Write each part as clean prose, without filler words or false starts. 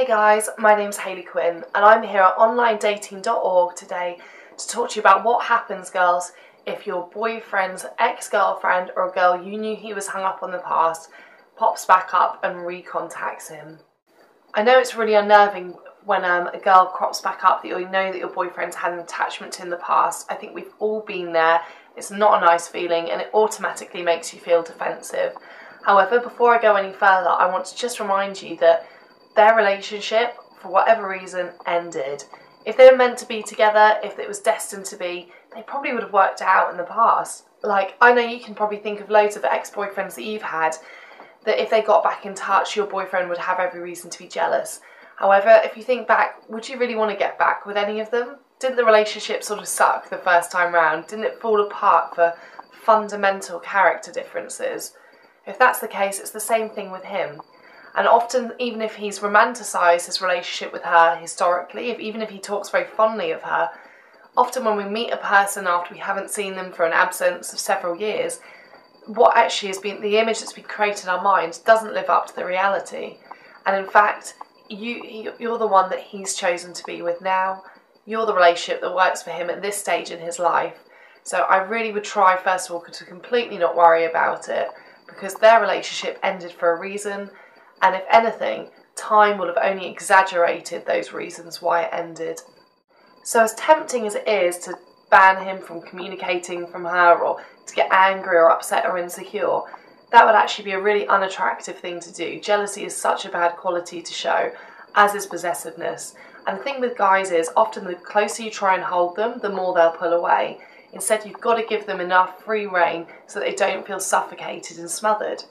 Hey guys, my name's Hayley Quinn and I'm here at onlinedating.org today to talk to you about what happens, girls, if your boyfriend's ex-girlfriend or a girl you knew he was hung up on in the past pops back up and recontacts him. I know it's really unnerving when a girl crops back up that you know that your boyfriend's had an attachment to in the past. I think we've all been there. It's not a nice feeling and it automatically makes you feel defensive. However, before I go any further, I want to just remind you that their relationship, for whatever reason, ended. If they were meant to be together, if it was destined to be, they probably would have worked it out in the past. Like, I know you can probably think of loads of ex-boyfriends that you've had, that if they got back in touch, your boyfriend would have every reason to be jealous. However, if you think back, would you really want to get back with any of them? Didn't the relationship sort of suck the first time round? Didn't it fall apart for fundamental character differences? If that's the case, it's the same thing with him. And often, even if he's romanticised his relationship with her historically, even if he talks very fondly of her, often when we meet a person after we haven't seen them for an absence of several years, what actually has been the image that's been created in our minds doesn't live up to the reality. And in fact, you're the one that he's chosen to be with now. You're the relationship that works for him at this stage in his life. So I really would try, first of all, to completely not worry about it, because their relationship ended for a reason. And if anything, time will have only exaggerated those reasons why it ended. So as tempting as it is to ban him from communicating from her, or to get angry or upset or insecure, that would actually be a really unattractive thing to do. Jealousy is such a bad quality to show, as is possessiveness. And the thing with guys is, often the closer you try and hold them, the more they'll pull away. Instead, you've got to give them enough free rein so that they don't feel suffocated and smothered.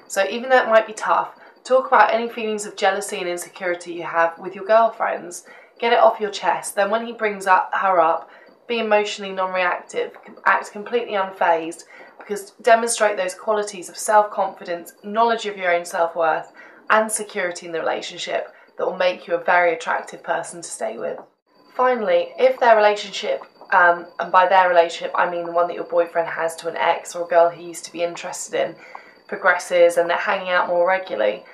So even though it might be tough, talk about any feelings of jealousy and insecurity you have with your girlfriends. Get it off your chest. Then when he brings her up, be emotionally non-reactive, act completely unfazed, because demonstrate those qualities of self-confidence, knowledge of your own self-worth, and security in the relationship that will make you a very attractive person to stay with. Finally, if their relationship, and by their relationship I mean the one that your boyfriend has to an ex or a girl he used to be interested in, progresses and they're hanging out more regularly,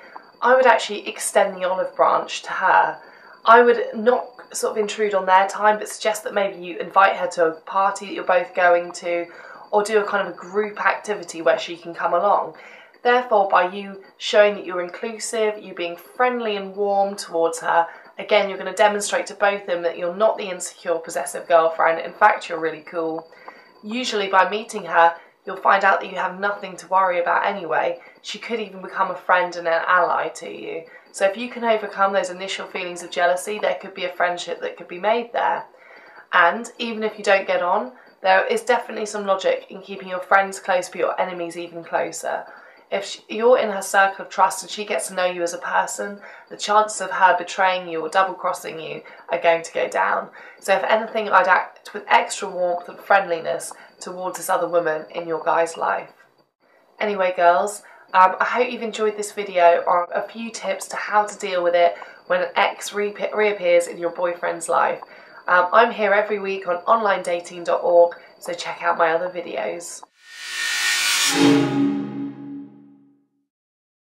I would actually extend the olive branch to her. I would not sort of intrude on their time, but suggest that maybe you invite her to a party that you're both going to, or do a kind of a group activity where she can come along. Therefore, by you showing that you're inclusive, you being friendly and warm towards her, again, you're going to demonstrate to both of them that you're not the insecure, possessive girlfriend. In fact, you're really cool. Usually by meeting her, you'll find out that you have nothing to worry about anyway. She could even become a friend and an ally to you. So if you can overcome those initial feelings of jealousy, there could be a friendship that could be made there. And even if you don't get on, there is definitely some logic in keeping your friends close but your enemies even closer. If you're in her circle of trust and she gets to know you as a person, the chances of her betraying you or double-crossing you are going to go down. So if anything, I'd act with extra warmth and friendliness towards this other woman in your guy's life. Anyway, girls, I hope you've enjoyed this video on a few tips to how to deal with it when an ex reappears in your boyfriend's life. I'm here every week on onlinedating.org, so check out my other videos.